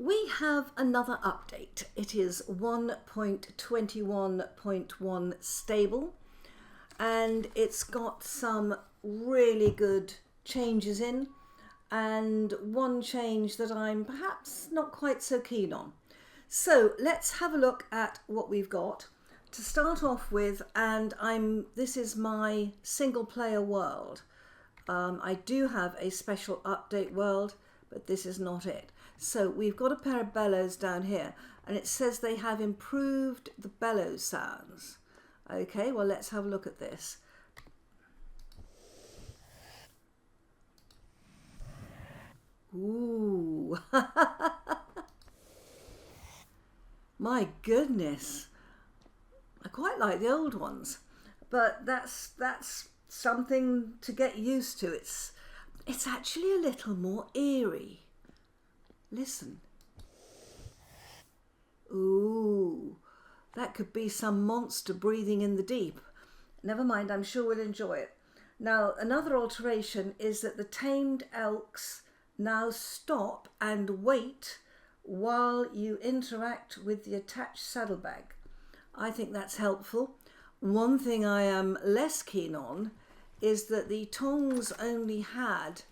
We have another update. It is 1.21.1 stable, and it's got some really good changes in, and one change that I'm perhaps not quite so keen on. So let's have a look at what we've got to start off with. And this is my single player world. I do have a special update world, but this is not it. So we've got a pair of bellows down here, and it says they have improved the bellow sounds. Okay, well, let's have a look at this. Ooh. My goodness. I quite like the old ones, but that's something to get used to. It's actually a little more eerie. Listen. Ooh, that could be some monster breathing in the deep. Never mind, I'm sure we'll enjoy it. Now, another alteration is that the tamed elks now stop and wait while you interact with the attached saddlebag. I think that's helpful. One thing I am less keen on is that the tongs only had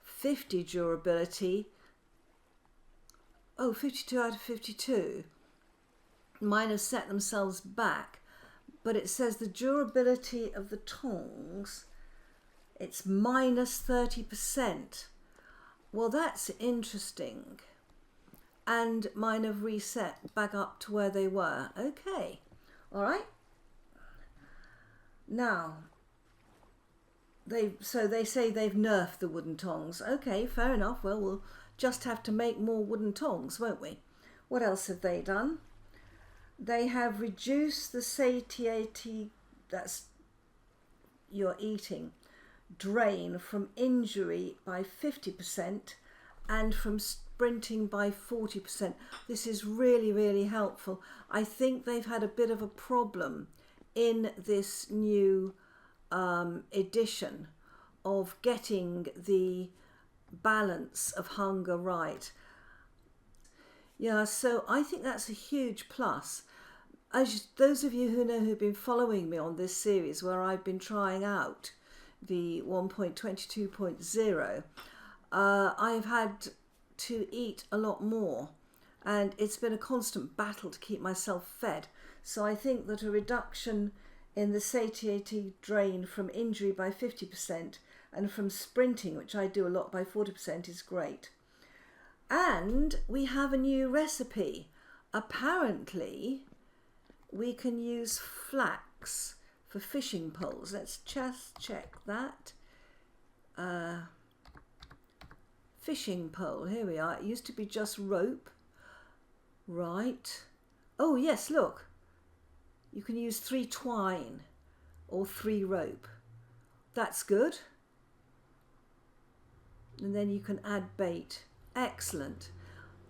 50 durability. Oh, 52 out of 52. Mine have set themselves back, but it says the durability of the tongs, it's minus 30%. Well, that's interesting. And mine have reset back up to where they were. Okay, all right. Now, they say they've nerfed the wooden tongs. Okay, fair enough. Well, we'll just have to make more wooden tongs, won't we? What else have they done? They have reduced the satiety, that's your eating, drain from injury by 50% and from sprinting by 40%. This is really, really helpful. I think they've had a bit of a problem in this new edition of getting the balance of hunger right. Yeah, so I think that's a huge plus. As those of you who know who've been following me on this series where I've been trying out the 1.22.0, I've had to eat a lot more, and it's been a constant battle to keep myself fed. So I think that a reduction in the satiety drain from injury by 50% and from sprinting, which I do a lot, by 40% is great. And we have a new recipe. Apparently we can use flax for fishing poles. Let's just check that. Fishing pole, here we are. It used to be just rope. Right. Oh yes, look. You can use 3 twine or 3 rope. That's good. And then you can add bait. Excellent.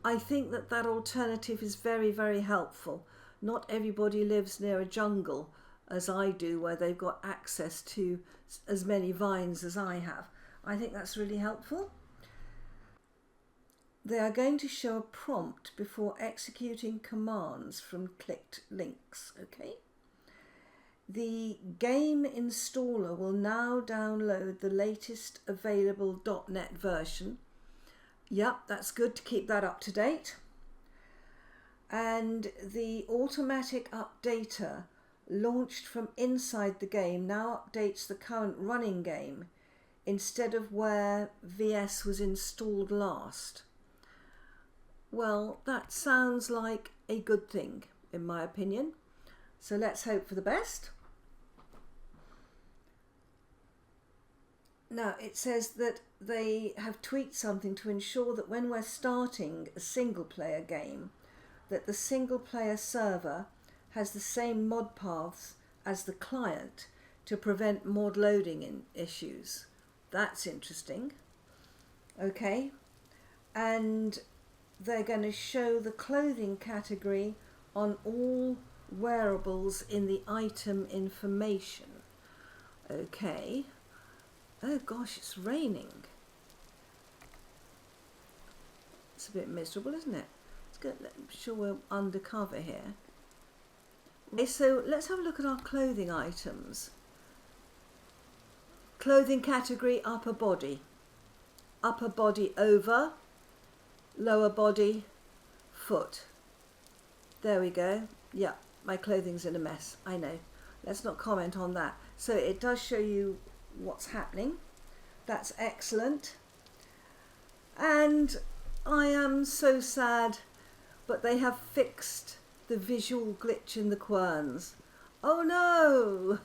I think that alternative is very, very helpful. Not everybody lives near a jungle as I do, where they've got access to as many vines as I have. I think that's really helpful. They are going to show a prompt before executing commands from clicked links, okay? The game installer will now download the latest available .NET version. Yep, that's good to keep that up to date. And the automatic updater launched from inside the game now updates the current running game instead of where VS was installed last. Well, that sounds like a good thing, in my opinion. So let's hope for the best. Now, it says that they have tweaked something to ensure that when we're starting a single-player game, that the single-player server has the same mod paths as the client to prevent mod loading issues. That's interesting. Okay, and they're going to show the clothing category on all wearables in the item information. Okay. Oh gosh, it's raining. It's a bit miserable, isn't it? Let's go, make sure we're undercover here. Okay, so let's have a look at our clothing items. Clothing category, upper body. Upper body over, lower body, foot. There we go. Yeah, my clothing's in a mess, I know. Let's not comment on that. So it does show you what's happening. That's excellent. And I am so sad, but they have fixed the visual glitch in the querns. Oh no!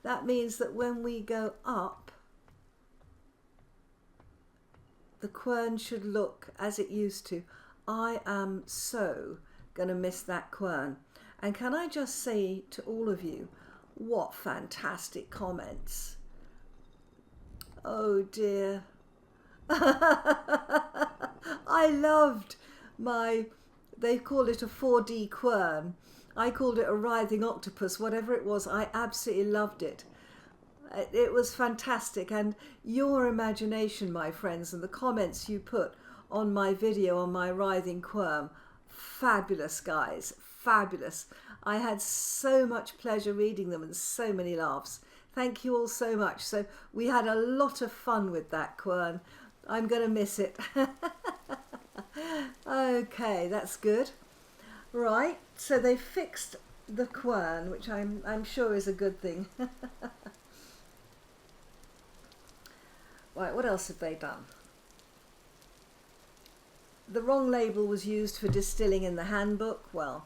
That means that when we go up, the quern should look as it used to. I am so going to miss that quern. And can I just say to all of you, what fantastic comments. Oh dear. I loved they call it a 4D quern. I called it a writhing octopus, whatever it was. I absolutely loved it. It was fantastic. And your imagination, my friends, and the comments you put on my video on my writhing quern, fabulous, guys, fabulous. I had so much pleasure reading them and so many laughs. Thank you all so much. So we had a lot of fun with that quern. I'm going to miss it. Okay, that's good. Right, so they fixed the quern, which I'm sure is a good thing. Right, what else have they done? The wrong label was used for distilling in the handbook. Well,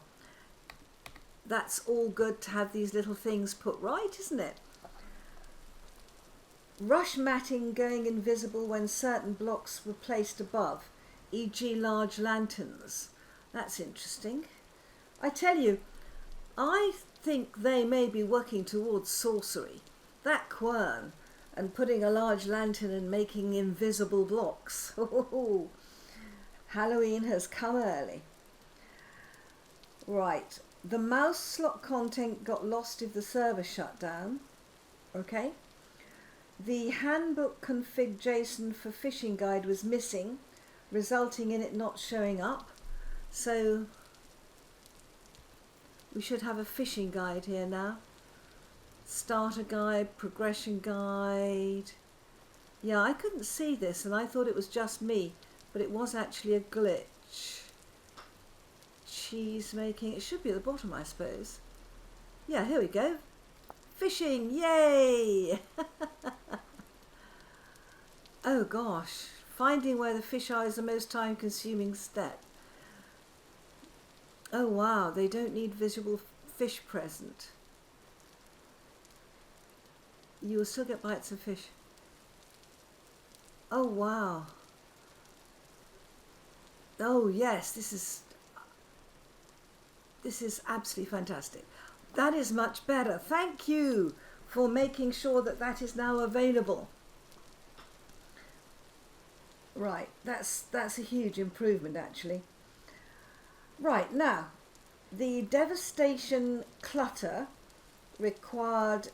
that's all good to have these little things put right, isn't it? Rush matting going invisible when certain blocks were placed above, e.g. large lanterns. That's interesting. I tell you, I think they may be working towards sorcery. That quern and putting a large lantern and making invisible blocks. Halloween has come early. Right, the mouse slot content got lost if the server shut down. Okay. The handbook config JSON for phishing guide was missing, resulting in it not showing up. So we should have a phishing guide here now. Starter guide, progression guide. Yeah, I couldn't see this and I thought it was just me, but it was actually a glitch. Cheese making, it should be at the bottom, I suppose. Yeah, here we go. Phishing, yay! Oh gosh, finding where the fish are is the most time consuming step. Oh wow, they don't need visible fish present. You will still get bites of fish. Oh wow. Oh yes, this is absolutely fantastic. That is much better. Thank you for making sure that that is now available. Right, that's a huge improvement actually. Right, now, the devastation clutter required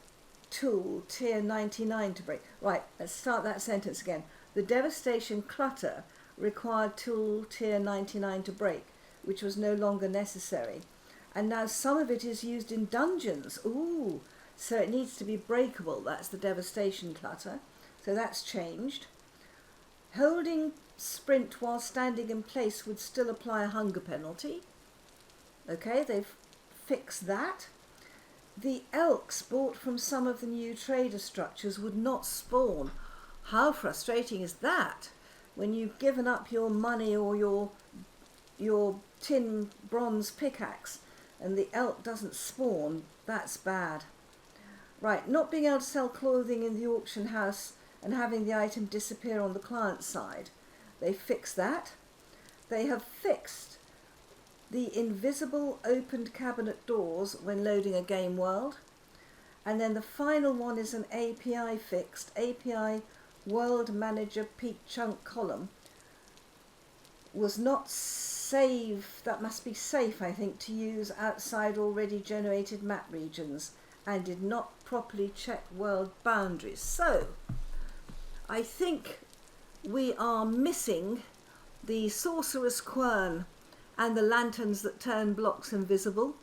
tool tier 99 to break. Right, let's start that sentence again. The devastation clutter required tool tier 99 to break, which was no longer necessary. And now some of it is used in dungeons. Ooh, so it needs to be breakable. That's the devastation clutter. So that's changed. Holding sprint while standing in place would still apply a hunger penalty. Okay, they've fixed that. The elks bought from some of the new trader structures would not spawn. How frustrating is that? When you've given up your money or your tin bronze pickaxe and the elk doesn't spawn, that's bad. Right, not being able to sell clothing in the auction house and having the item disappear on the client side. They fixed that. They have fixed the invisible opened cabinet doors when loading a game world. And then the final one is an API fixed. API World Manager Peak Chunk column was not safe, that must be safe I think, to use outside already generated map regions and did not properly check world boundaries. So I think we are missing the sorcerer's quern and the lanterns that turn blocks invisible,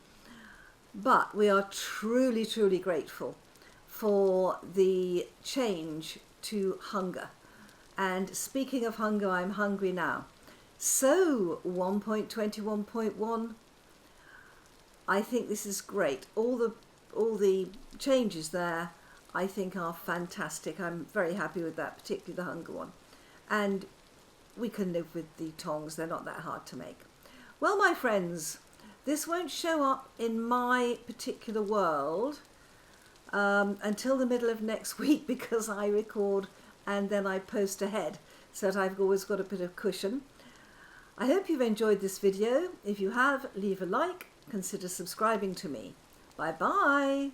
but we are truly, truly grateful for the change to hunger. And speaking of hunger, I'm hungry now. So 1.21.1, I think this is great. All the changes there I think are fantastic. I'm very happy with that, particularly the hunger one. And we can live with the tongs, they're not that hard to make. Well, my friends, this won't show up in my particular world until the middle of next week, because I record and then I post ahead, so that I've always got a bit of cushion. I hope you've enjoyed this video. If you have, leave a like, consider subscribing to me. Bye bye.